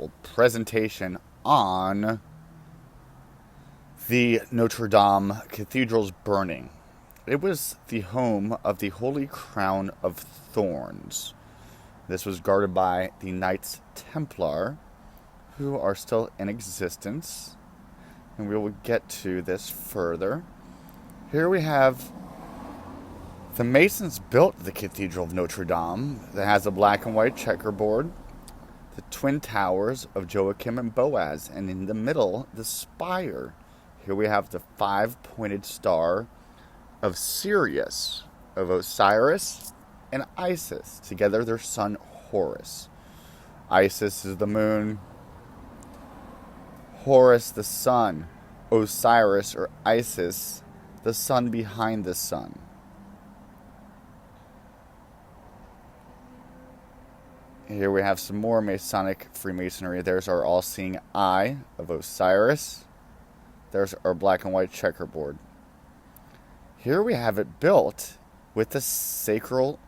Untitled presentation on the Notre Dame Cathedral's burning. It was the home of the Holy Crown of Thorns. This was guarded by the Knights Templar, who are still in existence, and we will get to this further. Here we have the Masons built the Cathedral of Notre Dame that has a black and white checkerboard, the twin towers of Joachim and Boaz, and in the middle, the spire. Here we have the five-pointed star of Sirius, of Osiris and Isis, together their son Horus. Isis is the moon, Horus the sun, Osiris or Isis, the sun behind the sun. Here we have some more Masonic Freemasonry. There's our all-seeing eye of Osiris. There's our black and white checkerboard. Here we have it built with the sacral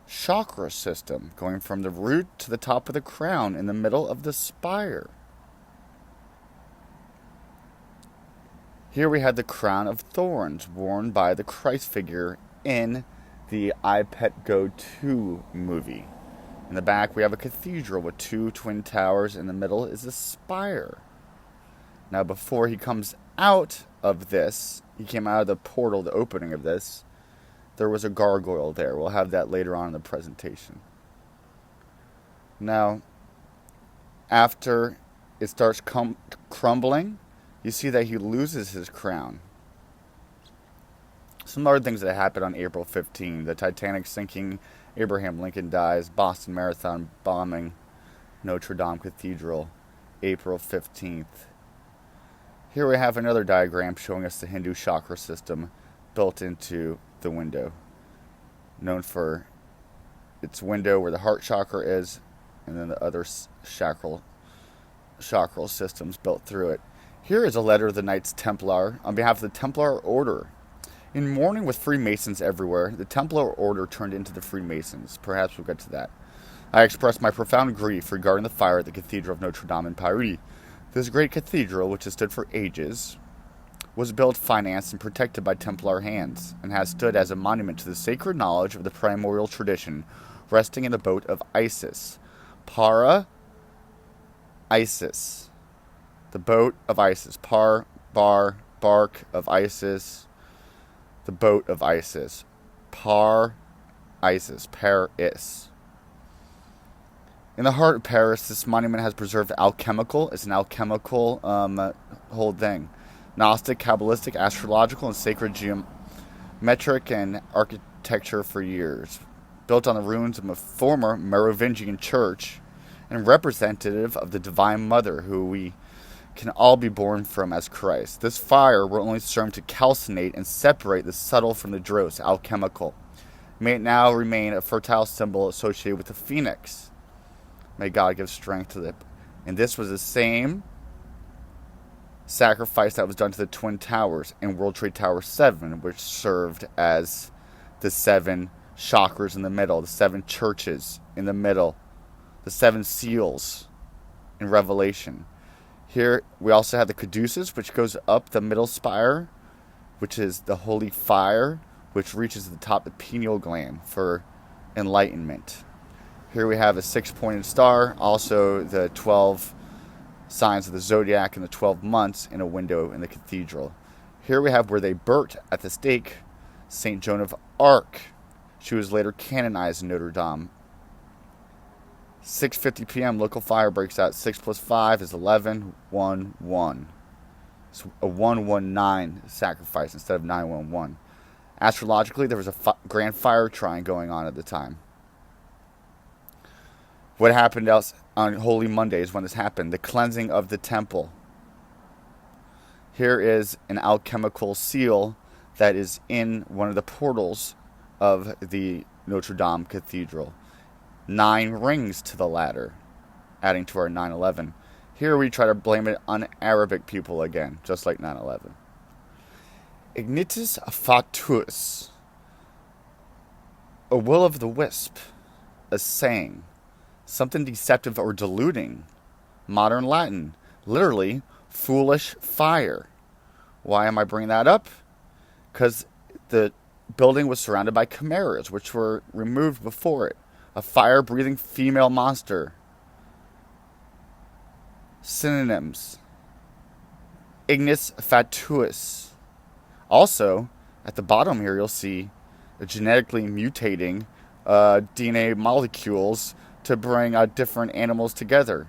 chakra system, going from the root to the top of the crown in the middle of the spire. Here we have the crown of thorns worn by the Christ figure in the I Pet Go 2 movie. In the back, we have a cathedral with two twin towers. In the middle is a spire. Now, before he comes out of this, he came out of the portal, the opening of this, there was a gargoyle there. We'll have that later on in the presentation. Now, after it starts crumbling, you see that he loses his crown. Some other things that happened on April 15. The Titanic sinking, Abraham Lincoln dies, Boston Marathon bombing, Notre Dame Cathedral, April 15th. Here we have another diagram showing us the Hindu chakra system built into the window, known for its window where the heart chakra is, and then the other chakral systems built through it. Here is a letter of the Knights Templar on behalf of the Templar Order. In mourning with Freemasons everywhere, the Templar Order turned into the Freemasons. Perhaps we'll get to that. I express my profound grief regarding the fire at the Cathedral of Notre Dame in Paris. This great cathedral, which has stood for ages, was built, financed, and protected by Templar hands, and has stood as a monument to the sacred knowledge of the primordial tradition resting in the boat of Isis. Isis. The boat of Isis. Bark of Isis. The boat of Isis. Isis. Paris. In the heart of Paris, this monument has preserved alchemical. It's an alchemical whole thing. Gnostic, Kabbalistic, astrological, and sacred geometric and architecture for years. Built on the ruins of a former Merovingian church and representative of the Divine Mother, who we can all be born from as Christ. This fire will only serve to calcinate and separate the subtle from the gross, alchemical. May it now remain a fertile symbol associated with the phoenix. May God give strength to it. And this was the same sacrifice that was done to the Twin Towers in World Trade Tower 7, which served as the seven chakras in the middle, the seven churches in the middle, the seven seals in Revelation. Here we also have the caduceus, which goes up the middle spire, which is the holy fire, which reaches the top of the pineal gland for enlightenment. Here we have a six-pointed star, also the 12 signs of the zodiac and the 12 months in a window in the cathedral. Here we have where they burnt at the stake St. Joan of Arc. She was later canonized in Notre Dame. 6:50 p.m. local fire breaks out. 6 plus 5 is 11. 1, 1. It's a 119 sacrifice instead of 911. Astrologically, there was a grand fire trine going on at the time. What happened else on Holy Mondays when this happened? The cleansing of the temple. Here is an alchemical seal that is in one of the portals of the Notre Dame Cathedral. 9 rings to the ladder, adding to our 9/11. Here we try to blame it on Arabic people again, just like 9/11. Ignitus fatuus, a will-o'-the-wisp, a saying, something deceptive or deluding, Modern Latin, literally, foolish fire. Why am I bringing that up? Because the building was surrounded by chimeras, which were removed before it. A fire-breathing female monster. Synonyms: ignis fatuus. Also, at the bottom here, you'll see genetically mutating DNA molecules to bring different animals together.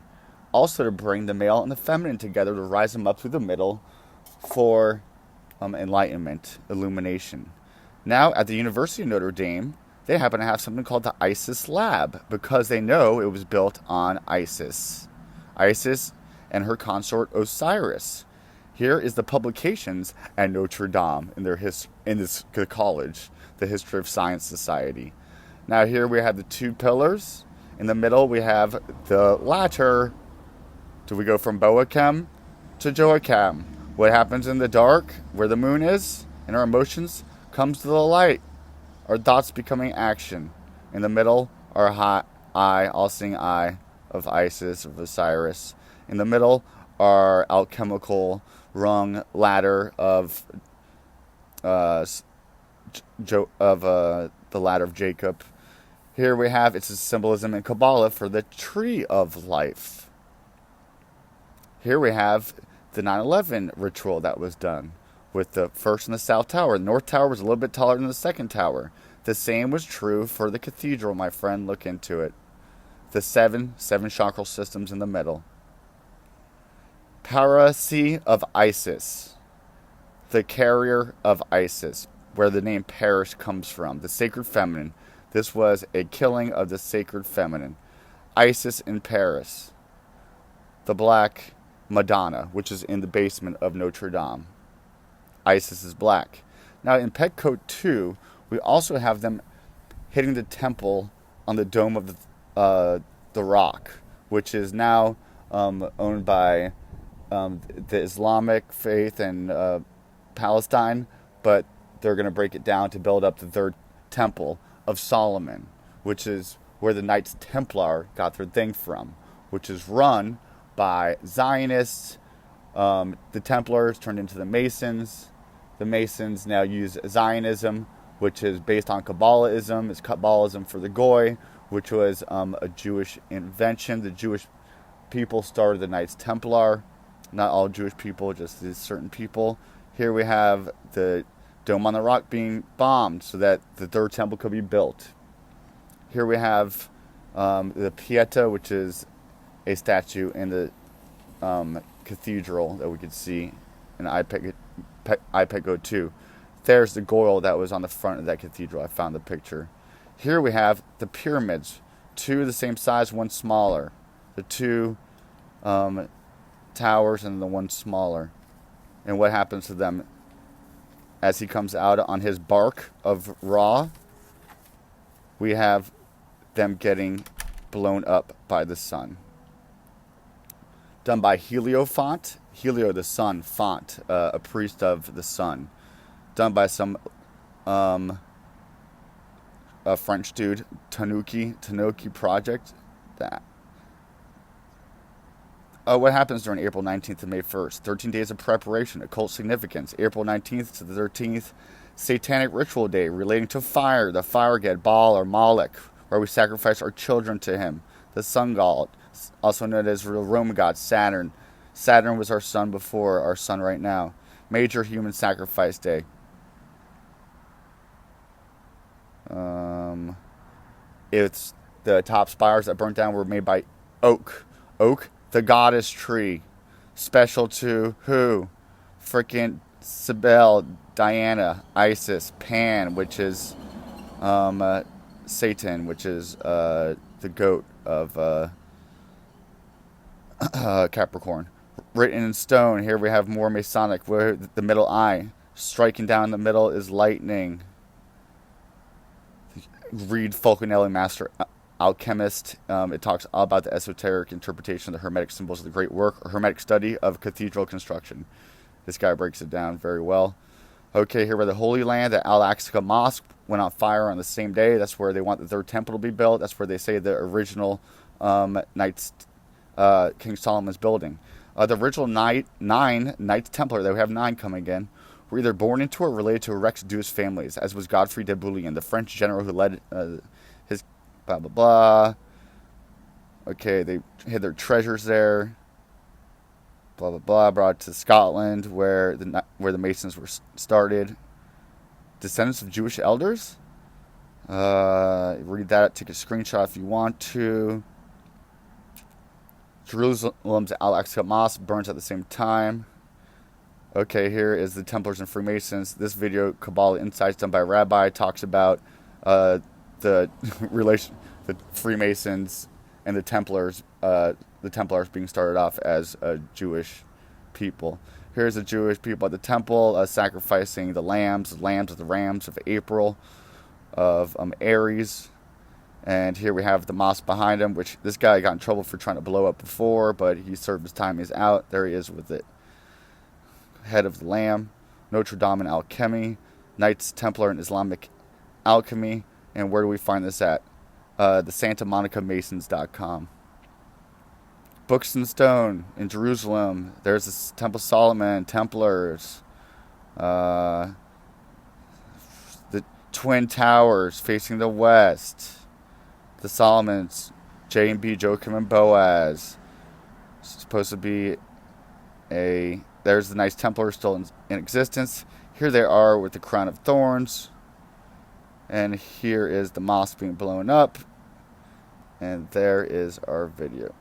Also to bring the male and the feminine together, to rise them up through the middle for enlightenment, illumination. Now, at the University of Notre Dame, they happen to have something called the Isis Lab, because they know it was built on Isis. Isis and her consort Osiris. Here is the publications at Notre Dame in this college, the History of Science Society. Now here we have the two pillars. In the middle we have the ladder. Do we go from Boachem to Joachim? What happens in the dark, where the moon is, and our emotions, comes to the light. Our thoughts becoming action. In the middle, our eye, all-seeing eye of Isis, of Osiris. In the middle, our alchemical rung ladder of the ladder of Jacob. Here we have, it's a symbolism in Kabbalah for the tree of life. Here we have the 9/11 ritual that was done with the first and the south tower. The north tower was a little bit taller than the second tower. The same was true for the cathedral, my friend. Look into it. The seven chakral systems in the middle. Parasi of Isis, the carrier of Isis, where the name Parish comes from, the sacred feminine. This was a killing of the sacred feminine. Isis in Paris. The black Madonna, which is in the basement of Notre Dame. Isis is black. Now in Petcoat 2, we also have them hitting the temple on the Dome of the Rock, which is now owned by the Islamic faith and Palestine, but they're going to break it down to build up the third temple of Solomon, which is where the Knights Templar got their thing from, which is run by Zionists. The Templars turned into the Masons. The Masons now use Zionism, which is based on Kabbalism. It's Kabbalism for the Goy, which was a Jewish invention. The Jewish people started the Knights Templar. Not all Jewish people, just these certain people. Here we have the Dome on the Rock being bombed so that the third temple could be built. Here we have the Pieta, which is a statue in the cathedral that we could see in Petcoat 2. There's the Goyle that was on the front of that cathedral. I found the picture. Here we have the pyramids, two the same size, one smaller. The two towers and the one smaller. And what happens to them as he comes out on his bark of Ra? We have them getting blown up by the sun. Done by Heliofont. Helio, the sun, Font, a priest of the sun. Done by some a French dude, Tanuki Project. That. What happens during April 19th to May 1st? 13 days of preparation, occult significance. April 19th to the 13th, Satanic Ritual Day relating to fire, the fire god Baal or Moloch, where we sacrifice our children to him. The sun god, also known as the Roman god Saturn. Saturn was our sun before, our sun right now. Major human sacrifice day. It's the top spires that burnt down were made by oak. Oak, the goddess tree. Special to who? Frickin' Cybele, Diana, Isis, Pan, which is Satan, which is the goat of Capricorn. Written in stone. Here we have more Masonic, where the middle eye. Striking down the middle is lightning. Read Fulcanelli, Master Alchemist. It talks all about the esoteric interpretation of the Hermetic symbols of the great work, or Hermetic study of cathedral construction. This guy breaks it down very well. Okay, here by the Holy Land, the Al-Aqsa Mosque went on fire on the same day. That's where they want the third temple to be built. That's where they say the original Knights King Solomon's building. The original nine Knights Templar, they have 9 coming in, were either born into or related to Rex Jewish families, as was Godfrey de Bouillon, the French general who led his blah blah blah. Okay, they hid their treasures there. Blah blah blah. Brought to Scotland, where the Masons were started. Descendants of Jewish elders. Read that. Take a screenshot if you want to. Jerusalem's Al-Aqsa Mosque burns at the same time. Okay, here is the Templars and Freemasons. This video, Kabbalah Insights, done by a rabbi, talks about the relation, the Freemasons and the Templars being started off as Jewish people. Here's the Jewish people at the temple sacrificing the lambs of the rams of April, of Aries. And here we have the mosque behind him, which this guy got in trouble for trying to blow up before, but he served his time. He's out. There he is with it. Head of the Lamb, Notre Dame and alchemy, Knights Templar and Islamic alchemy. And where do we find this at? The SantaMonicaMasons.com. Books in stone in Jerusalem. There's the Temple of Solomon, Templars. The Twin Towers facing the west. The Solomons, J&B, Joachim and Boaz. It's supposed to be there's the Knights Templar still in existence. Here they are with the crown of thorns. And here is the mosque being blown up. And there is our video.